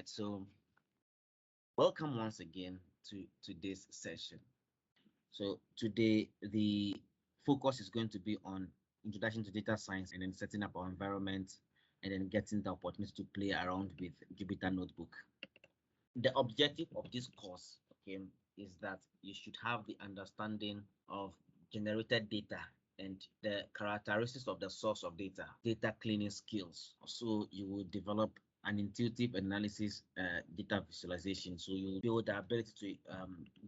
right, so welcome once again to today's session. So today the focus is going to be on introduction to data science and then setting up our environment and then getting the opportunity to play around with Jupyter Notebook. The objective of this course, okay, is that you should have the understanding of generated data and the characteristics of the source of data cleaning skills. So you will develop an intuitive analysis data visualization. So you build the ability to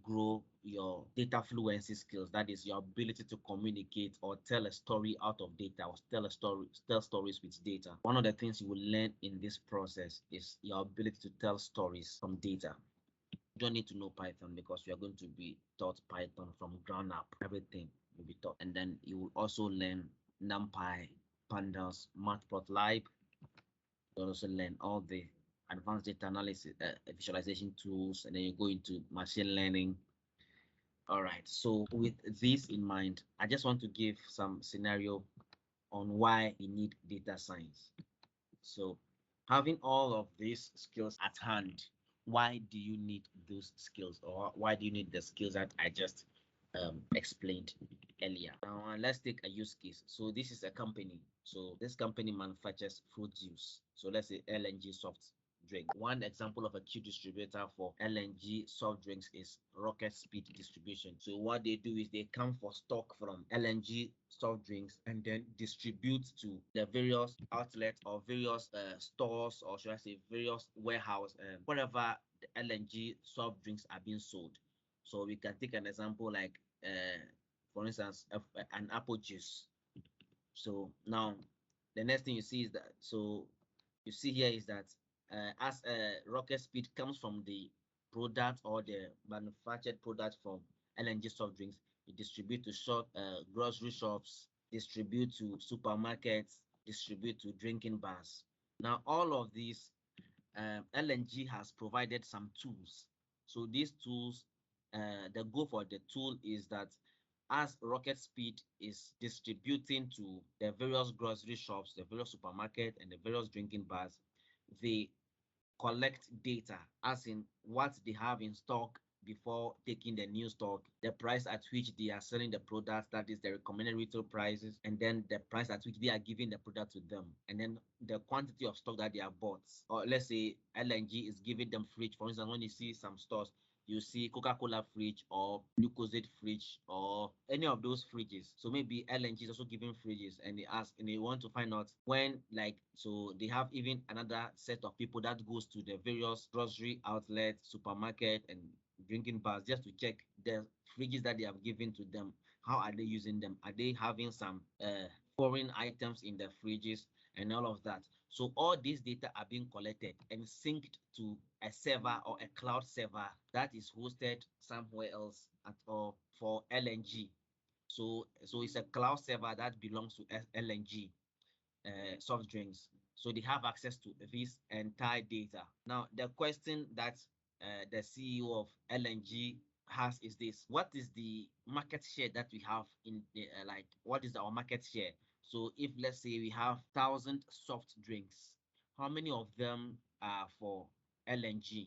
grow your data fluency skills. That is your ability to communicate or tell a story out of data or tell stories with data. One of the things you will learn in this process is your ability to tell stories from data. You don't need to know Python because you are going to be taught Python from ground up. Everything will be taught. And then you will also learn NumPy, Pandas, Matplotlib. You also learn all the advanced data analysis, visualization tools, and then you go into machine learning. All right, so with this in mind, I just want to give some scenario on why we need data science. So having all of these skills at hand, why do you need those skills, or why do you need the skills that I just explained earlier? Now let's take a use case. So this is a company. So this company manufactures fruit juice. So let's say LNG soft drink. One example of a key distributor for LNG soft drinks is Rocket Speed Distribution. So what they do is they come for stock from LNG soft drinks and then distribute to the various outlets or various stores, or should I say various warehouse, wherever the LNG soft drinks are being sold. So we can take an example like for instance an apple juice. So now the next thing you see is that, so you see here is that as Rocket Speed comes from the product or the manufactured product from LNG soft drinks, it distribute to grocery shops, distribute to supermarkets, distribute to drinking bars. Now all of these, LNG has provided some tools. So these tools, the goal for the tool is that as Rocket Speed is distributing to the various grocery shops, the various supermarkets, and the various drinking bars, they collect data, as in what they have in stock before taking the new stock, the price at which they are selling the product, that is the recommended retail prices, and then the price at which they are giving the product to them, and then the quantity of stock that they have bought. Or let's say LNG is giving them fridge. For instance, when you see some stores, you see Coca-Cola fridge or Lucozade fridge or any of those fridges. So maybe LNG is also giving fridges, and they ask and they want to find out when, like, so they have even another set of people that goes to the various grocery outlets, supermarket, and drinking bars just to check the fridges that they have given to them. How are they using them? Are they having some foreign items in the fridges and all of that? So all these data are being collected and synced to a server or a cloud server that is hosted somewhere else at all for LNG. So it's a cloud server that belongs to LNG soft drinks. So they have access to this entire data. Now the question that the CEO of LNG has is this: what is the market share that we have in the like, what is our market share? So if let's say we have 1,000 soft drinks, how many of them are for LNG,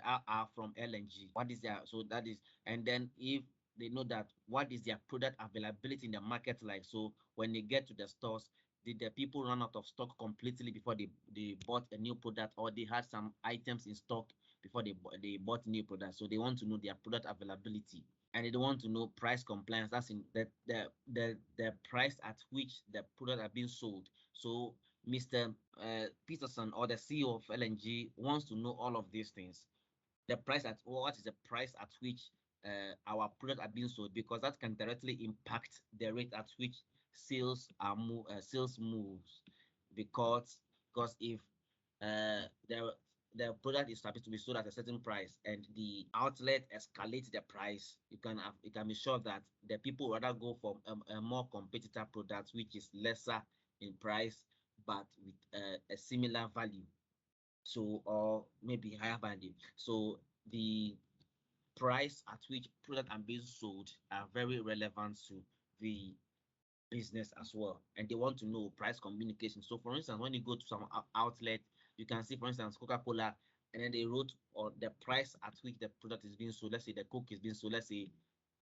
are from LNG? What is their, so that is, and then if they know that, what is their product availability in the market like? So when they get to the stores, did the people run out of stock completely before they bought a new product, or they had some items in stock before they bought new products? So they want to know their product availability, and they want to know price compliance. That's in the price at which the product are being sold. So Mr. Peterson, or the CEO of LNG, wants to know all of these things. The price at, what is the price at which our product are being sold, because that can directly impact the rate at which sales moves, because if the product is supposed to be sold at a certain price and the outlet escalates the price, you can be sure that the people rather go for a more competitor product which is lesser in price but with a similar value, so, or maybe higher value. So the price at which product are being sold are very relevant to the business as well, and they want to know price communication. So for instance, when you go to some outlet, you can see, for instance, Coca-Cola and then they wrote on the price at which the product is being sold. Let's say the Coke is being sold, let's say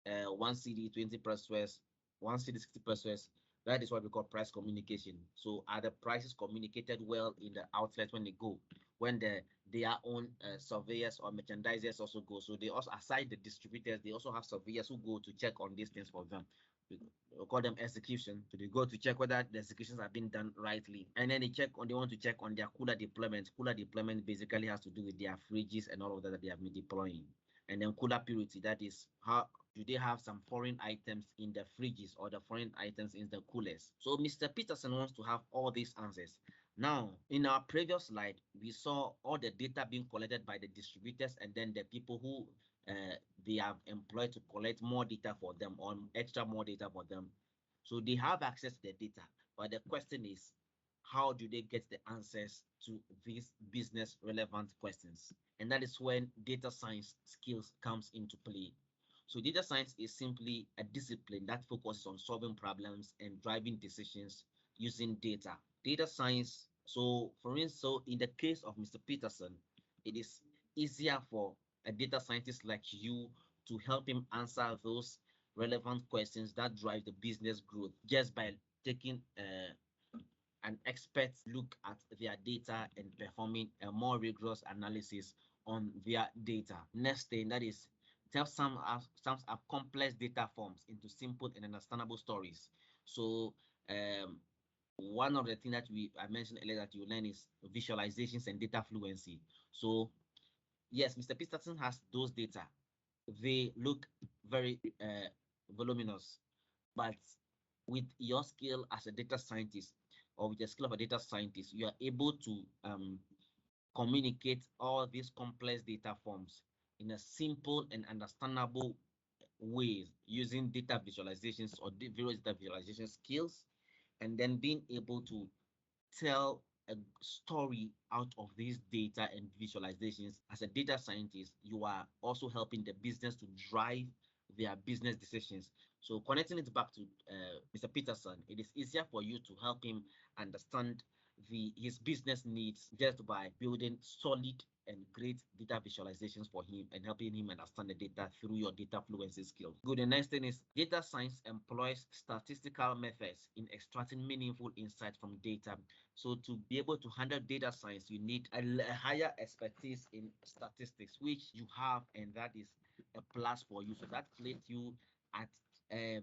1 CD 20 pesos, 1 CD 60 pesos. That is what we call price communication. So are the prices communicated well in the outlet when they go, when their own surveyors or merchandisers also go? So they also, aside the distributors, they also have surveyors who go to check on these things for them. We call them execution. So they go to check whether the executions are being done rightly, and then they want to check on their cooler deployment. Cooler deployment basically has to do with their fridges and all of that they have been deploying. And then cooler purity, that is how do they have some foreign items in the fridges or the foreign items in the coolers. So Mr. Peterson wants to have all these answers. Now, in our previous slide, we saw all the data being collected by the distributors and then the people who they have employed to collect more data for them, or extra more data for them. So they have access to the data, but the question is, how do they get the answers to these business relevant questions? And that is when data science skills comes into play. So data science is simply a discipline that focuses on solving problems and driving decisions using data. Data science, so for instance, so in the case of Mr. Peterson, it is easier for a data scientist like you to help him answer those relevant questions that drive the business growth just by taking an expert look at their data and performing a more rigorous analysis on their data. Next thing, that is tell some have complex data forms into simple and understandable stories. So one of the things that I mentioned earlier that you learn is visualizations and data fluency. So yes, Mr. Peterson has those data. They look very voluminous, but with your skill as a data scientist, or with the skill of a data scientist, you are able to communicate all these complex data forms in a simple and understandable ways using data visualizations or various data visualization skills, and then being able to tell a story out of these data and visualizations. As a data scientist, you are also helping the business to drive their business decisions. So connecting it back to Mr. Peterson, it is easier for you to help him understand his business needs just by building solid and great data visualizations for him and helping him understand the data through your data fluency skills. Good. The next thing is data science employs statistical methods in extracting meaningful insight from data. So to be able to handle data science, you need a higher expertise in statistics, which you have, and that is a plus for you. So that places you at a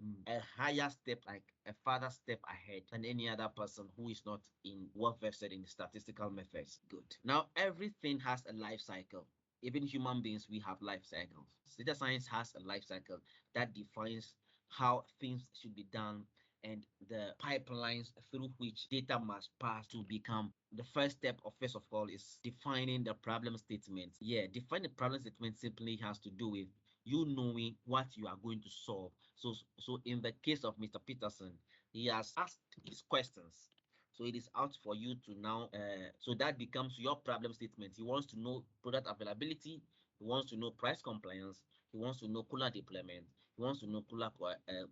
higher step, like a further step ahead than any other person who is not in well versed in statistical methods. Good. Now everything has a life cycle. Even human beings, we have life cycles. Data science has a life cycle that defines how things should be done and the pipelines through which data must pass to become. The first step of first of all is defining the problem statement. Yeah, define the problem statement simply has to do with you knowing what you are going to solve. So in the case of Mr. Peterson, he has asked his questions. So it is out for you to now, so that becomes your problem statement. He wants to know product availability, he wants to know price compliance, he wants to know cooler deployment, he wants to know cooler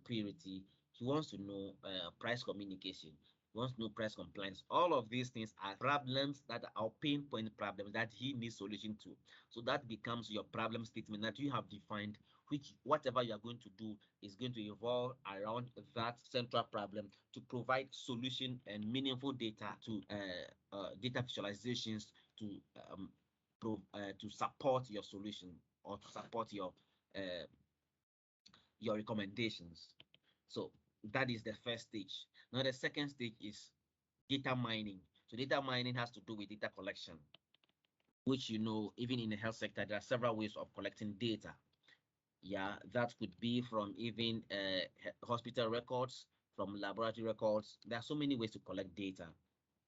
purity, he wants to know price communication, he wants to know price compliance. All of these things are problems that are pain point problems that he needs solution to. So that becomes your problem statement that you have defined, which whatever you are going to do is going to evolve around that central problem to provide solution and meaningful data to data visualizations to support your solution or to support your recommendations. So that is the first stage. Now the second stage is data mining. So data mining has to do with data collection, which even in the health sector, there are several ways of collecting data. Yeah, that could be from even hospital records, from laboratory records. There are so many ways to collect data,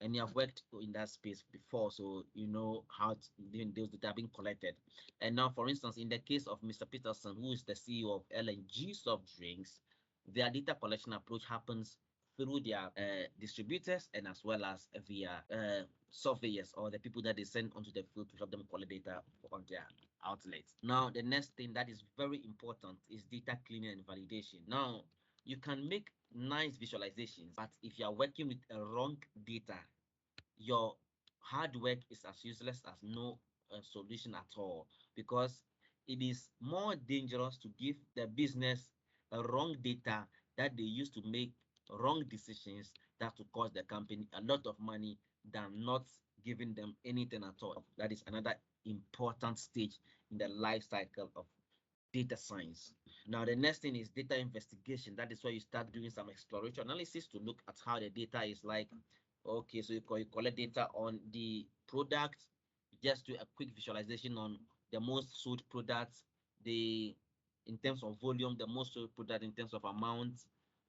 and you have worked in that space before, so you know how those data are being collected. And now, for instance, in the case of Mr. Peterson, who is the CEO of LNG Soft Drinks, their data collection approach happens through their distributors and as well as via surveyors or the people that they send onto the field to help them collect data on their outlets. Now, the next thing that is very important is data cleaning and validation. Now, you can make nice visualizations, but if you are working with a wrong data, your hard work is as useless as no a solution at all, because it is more dangerous to give the business a wrong data that they use to make wrong decisions that will cost the company a lot of money than not giving them anything at all. That is another important stage in the life cycle of data science. Now, the next thing is data investigation. That is where you start doing some exploratory analysis to look at how the data is like. Okay, so you collect data on the product, just do a quick visualization on the most sold products, the in terms of volume, the most sold product in terms of amount,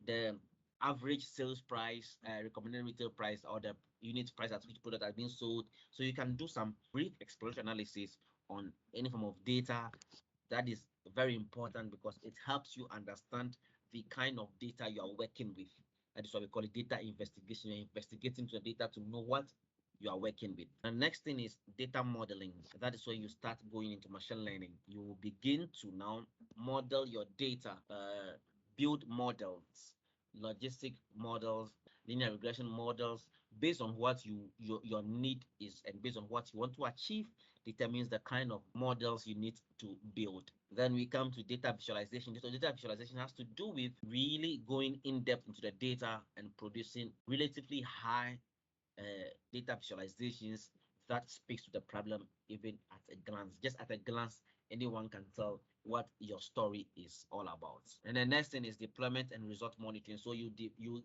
the average sales price, recommended retail price, or the unit price at which product has been sold. So you can do some brief exploratory analysis on any form of data. That is very important because it helps you understand the kind of data you are working with. That is why we call it data investigation. You're investigating the data to know what you are working with. And next thing is data modeling. That is where you start going into machine learning. You will begin to now model your data, build models, logistic models, linear regression models, based on what your need is and based on what you want to achieve determines the kind of models you need to build. Then we come to data visualization. So data visualization has to do with really going in depth into the data and producing relatively high data visualizations that speaks to the problem even at a glance. Just at a glance, anyone can tell what your story is all about. And the next thing is deployment and result monitoring. So you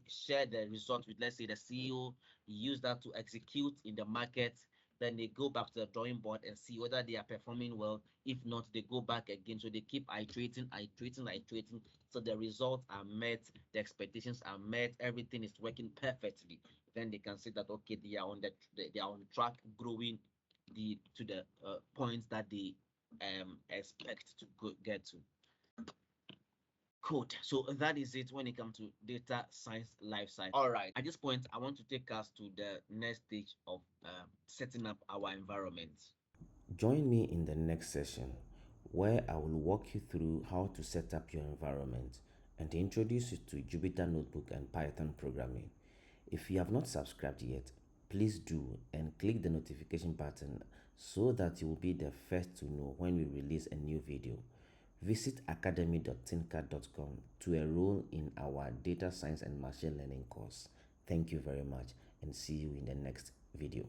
share the result with, let's say, the CEO. You use that to execute in the market. Then they go back to the drawing board and see whether they are performing well. If not, they go back again. So they keep iterating. So the results are met, the expectations are met, everything is working perfectly. Then they can say that okay, they are on track, growing to the points that they expect to get to. Cool. So that is it when it comes to data science lifecycle. All right. At this point, I want to take us to the next stage of setting up our environment. Join me in the next session where I will walk you through how to set up your environment and introduce you to Jupyter Notebook and Python programming. If you have not subscribed yet, please do and click the notification button so that you will be the first to know when we release a new video. Visit academy.tyncad.com to enroll in our data science and machine learning course. Thank you very much and see you in the next video.